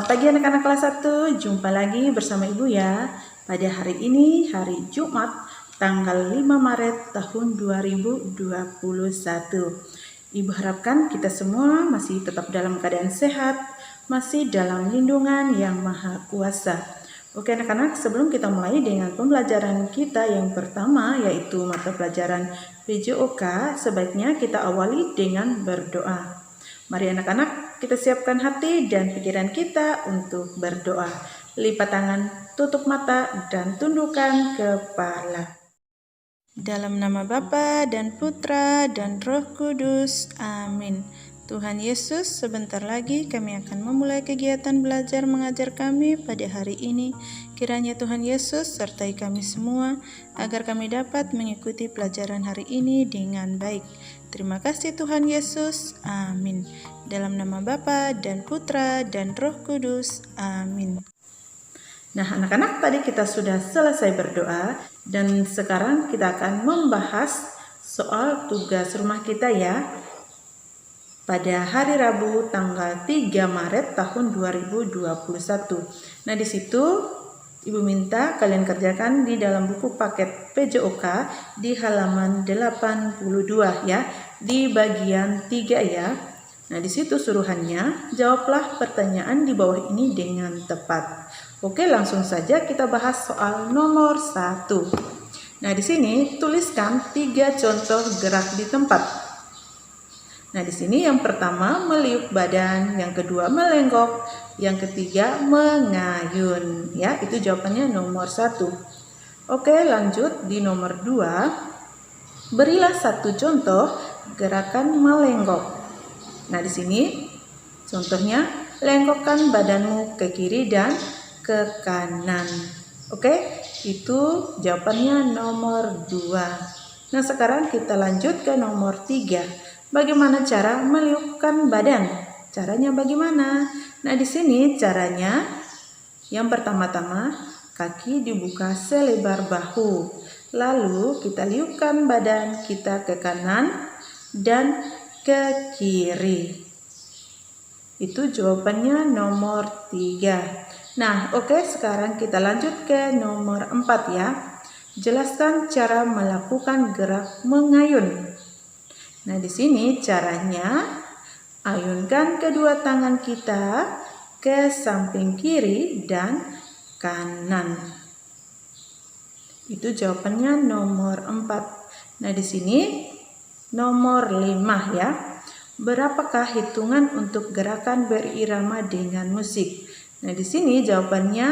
Selamat pagi anak-anak kelas 1, jumpa lagi bersama Ibu ya. Pada hari ini, hari Jumat, tanggal 5 Maret tahun 2021. Ibu harapkan kita semua masih tetap dalam keadaan sehat, masih dalam lindungan yang Maha Kuasa. Oke anak-anak, sebelum kita mulai dengan pembelajaran kita yang pertama, yaitu mata pelajaran PJOK, sebaiknya kita awali dengan berdoa. Mari anak-anak, kita siapkan hati dan pikiran kita untuk berdoa. Lipat tangan, tutup mata, dan tundukkan kepala. Dalam nama Bapa dan Putra dan Roh Kudus. Amin. Tuhan Yesus, sebentar lagi kami akan memulai kegiatan belajar mengajar kami pada hari ini. Kiranya Tuhan Yesus sertai kami semua, agar kami dapat mengikuti pelajaran hari ini dengan baik. Terima kasih Tuhan Yesus. Amin. Dalam nama Bapa dan Putra dan Roh Kudus. Amin. Nah anak-anak, tadi kita sudah selesai berdoa dan sekarang kita akan membahas soal tugas rumah kita ya. Pada hari Rabu tanggal 3 Maret tahun 2021. Nah di situ Ibu minta kalian kerjakan di dalam buku paket PJOK di halaman 82 ya, di bagian 3 ya. Nah di situ suruhannya, jawablah pertanyaan di bawah ini dengan tepat. Oke, langsung saja kita bahas soal nomor 1. Nah di sini tuliskan 3 contoh gerak di tempat. Nah, di sini yang pertama meliuk badan, yang kedua melenggok, yang ketiga mengayun. Ya, itu jawabannya nomor 1. Oke, lanjut di nomor 2. Berilah satu contoh gerakan melenggok. Nah, di sini contohnya lenggokkan badanmu ke kiri dan ke kanan. Oke, itu jawabannya nomor 2. Nah, sekarang kita lanjut ke nomor 3. Bagaimana cara meliukkan badan? Caranya bagaimana? Nah, di sini caranya yang pertama-tama kaki dibuka selebar bahu. Lalu kita liukkan badan kita ke kanan dan ke kiri. Itu jawabannya nomor 3. Nah, oke, sekarang kita lanjut ke nomor 4 ya. Jelaskan cara melakukan gerak mengayun. Nah, di sini caranya ayunkan kedua tangan kita ke samping kiri dan kanan. Itu jawabannya nomor 4. Nah, di sini nomor 5 ya. Berapakah hitungan untuk gerakan berirama dengan musik? Nah, di sini jawabannya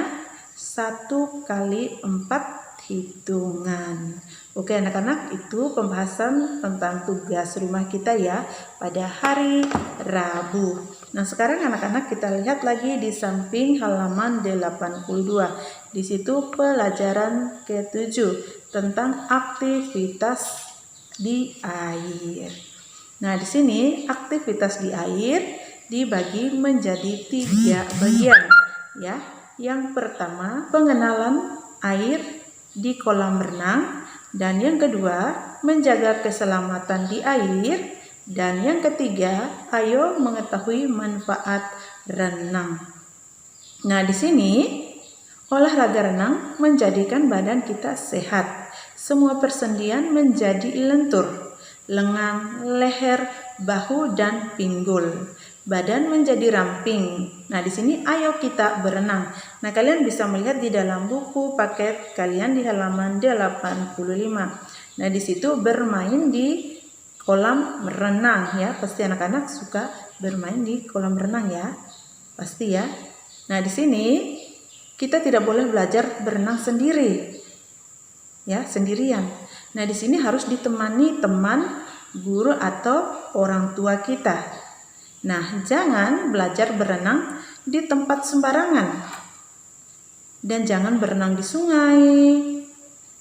1 kali 4 hitungan. Oke anak-anak, itu pembahasan tentang tugas rumah kita ya pada hari Rabu. Nah sekarang anak-anak kita lihat lagi di samping halaman 82. Di situ pelajaran ke-7 tentang aktivitas di air. Nah di sini aktivitas di air dibagi menjadi 3 bagian ya. Yang pertama pengenalan air di kolam renang, dan yang kedua menjaga keselamatan di air, dan yang ketiga ayo mengetahui manfaat renang. Nah di sini olahraga renang menjadikan badan kita sehat. Semua persendian menjadi lentur, lengan, leher, bahu dan pinggul. Badan menjadi ramping. Nah, di sini ayo kita berenang. Nah, kalian bisa melihat di dalam buku paket kalian di halaman 85. Nah, di situ bermain di kolam renang ya. Pasti anak-anak suka bermain di kolam renang ya. Pasti ya. Nah, di sini kita tidak boleh belajar berenang sendiri. Ya, sendirian. Nah, di sini harus ditemani teman, guru atau orang tua kita. Nah, jangan belajar berenang di tempat sembarangan. Dan jangan berenang di sungai.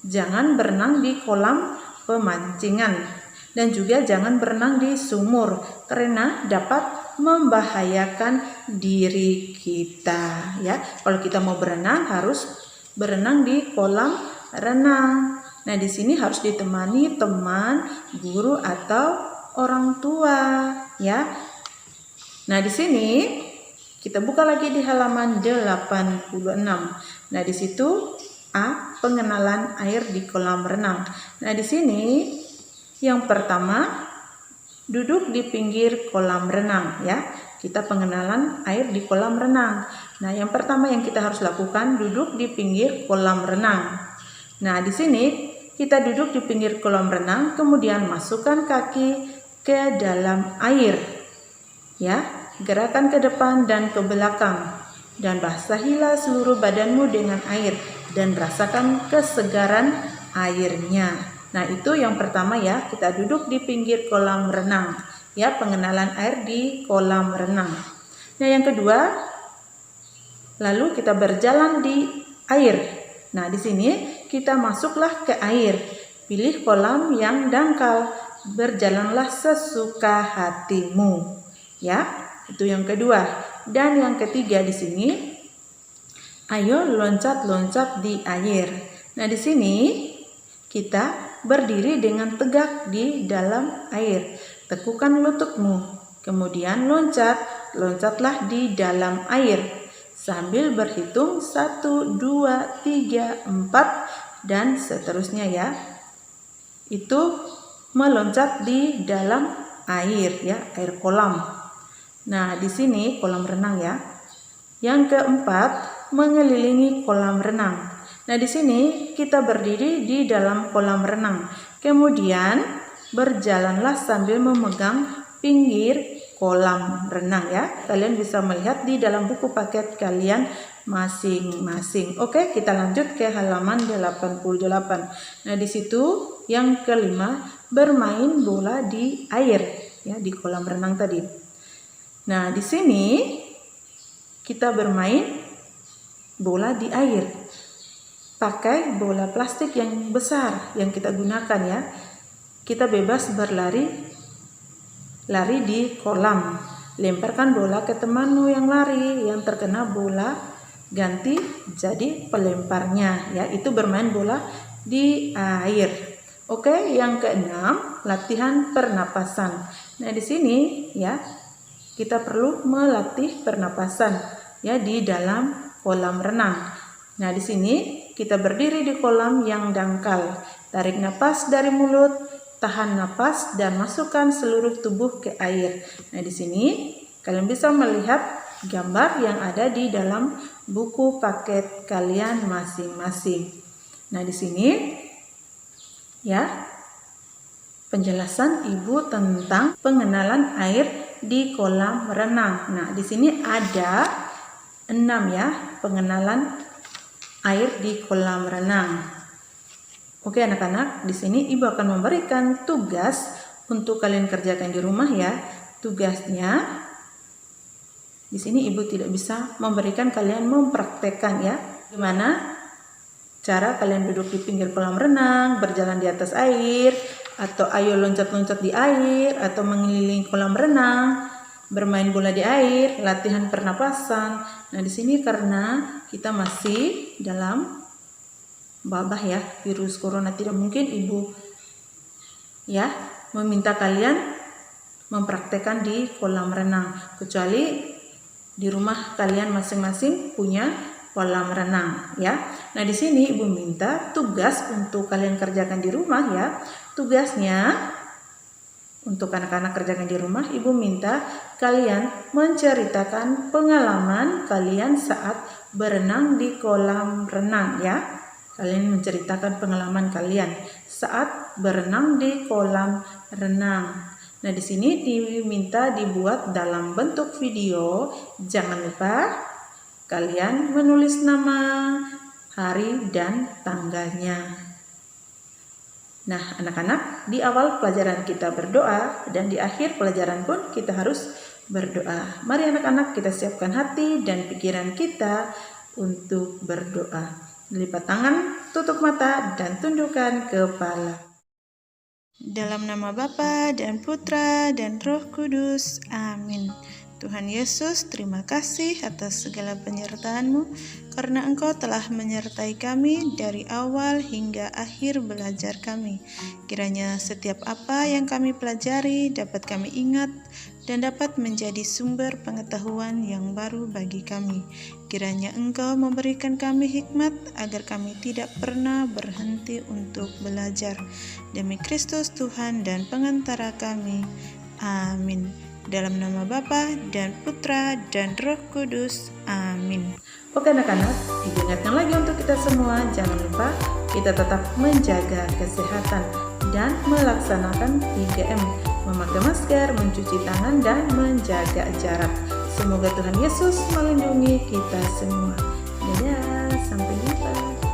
Jangan berenang di kolam pemancingan. Dan juga jangan berenang di sumur karena dapat membahayakan diri kita ya. Kalau kita mau berenang harus berenang di kolam renang. Nah, di sini harus ditemani teman, guru atau orang tua ya. Nah, di sini Kita buka lagi di halaman 86. Nah, di situ A, pengenalan air di kolam renang. Nah, di sini yang pertama, duduk di pinggir kolam renang ya. Kita pengenalan air di kolam renang. Nah, yang pertama yang kita harus lakukan, duduk di pinggir kolam renang. Nah, di sini kita duduk di pinggir kolam renang, kemudian masukkan kaki ke dalam air. Ya, gerakan ke depan dan ke belakang. Dan basahilah seluruh badanmu dengan air dan rasakan kesegaran airnya. Nah, itu yang pertama ya, kita duduk di pinggir kolam renang. Ya, pengenalan air di kolam renang. Nah, yang kedua, lalu kita berjalan di air. Nah, di sini kita masuklah ke air. Pilih kolam yang dangkal. Berjalanlah sesuka hatimu. Ya, itu yang kedua. Dan yang ketiga di sini, ayo loncat-loncat di air. Nah, di sini kita berdiri dengan tegak di dalam air. Tekukan lututmu, kemudian loncatlah di dalam air sambil berhitung 1, 2, 3, 4 dan seterusnya ya. Itu meloncat di dalam air ya, air kolam. Nah, di sini kolam renang ya. Yang keempat, mengelilingi kolam renang. Nah, di sini kita berdiri di dalam kolam renang. Kemudian berjalanlah sambil memegang pinggir kolam renang ya. Kalian bisa melihat di dalam buku paket kalian masing-masing. Oke, kita lanjut ke halaman 88. Nah, di situ yang kelima, bermain bola di air ya, di kolam renang tadi. Nah, di sini kita bermain bola di air. Pakai bola plastik yang besar yang kita gunakan ya. Kita bebas berlari di kolam. Lemparkan bola ke temanmu yang lari, yang terkena bola ganti jadi pelemparnya ya. Itu bermain bola di air. Oke, yang keenam, latihan pernapasan. Nah, di sini ya, kita perlu melatih pernapasan ya di dalam kolam renang. Nah, di sini kita berdiri di kolam yang dangkal. Tarik napas dari mulut, tahan napas dan masukkan seluruh tubuh ke air. Nah, di sini kalian bisa melihat gambar yang ada di dalam buku paket kalian masing-masing. Nah, di sini ya, penjelasan Ibu tentang pengenalan air di kolam renang. Nah, di sini ada 6 ya, pengenalan air di kolam renang. Oke anak-anak, di sini Ibu akan memberikan tugas untuk kalian kerjakan di rumah ya. Tugasnya di sini Ibu tidak bisa memberikan kalian mempraktekkan ya. Gimana cara kalian duduk di pinggir kolam renang, berjalan di atas air, atau ayo loncat-loncat di air, atau mengelilingi kolam renang, bermain bola di air, latihan pernapasan. Nah, di sini karena kita masih dalam wabah ya, virus corona, tidak mungkin Ibu ya meminta kalian mempraktekkan di kolam renang, kecuali di rumah kalian masing-masing punya kolam renang ya. Nah, di sini Ibu minta tugas untuk kalian kerjakan di rumah ya. Tugasnya untuk anak-anak kerjakan di rumah, Ibu minta kalian menceritakan pengalaman kalian saat berenang di kolam renang ya. Kalian menceritakan pengalaman kalian saat berenang di kolam renang. Nah, di sini diminta dibuat dalam bentuk video. Jangan lupa kalian menulis nama, hari, dan tanggalnya. Nah, anak-anak, di awal pelajaran kita berdoa dan di akhir pelajaran pun kita harus berdoa. Mari anak-anak kita siapkan hati dan pikiran kita untuk berdoa. Lipat tangan, tutup mata, dan tundukkan kepala. Dalam nama Bapa dan Putra dan Roh Kudus. Amin. Tuhan Yesus, terima kasih atas segala penyertaan-Mu, karena Engkau telah menyertai kami dari awal hingga akhir belajar kami. Kiranya setiap apa yang kami pelajari dapat kami ingat dan dapat menjadi sumber pengetahuan yang baru bagi kami. Kiranya Engkau memberikan kami hikmat agar kami tidak pernah berhenti untuk belajar. Demi Kristus Tuhan dan pengantara kami. Amin. Dalam nama Bapa dan Putra dan Roh Kudus. Amin. Oke anak-anak, diingatkan lagi untuk kita semua, jangan lupa kita tetap menjaga kesehatan dan melaksanakan 3M, memakai masker, mencuci tangan, dan menjaga jarak. Semoga Tuhan Yesus melindungi kita semua. Dadah, sampai jumpa.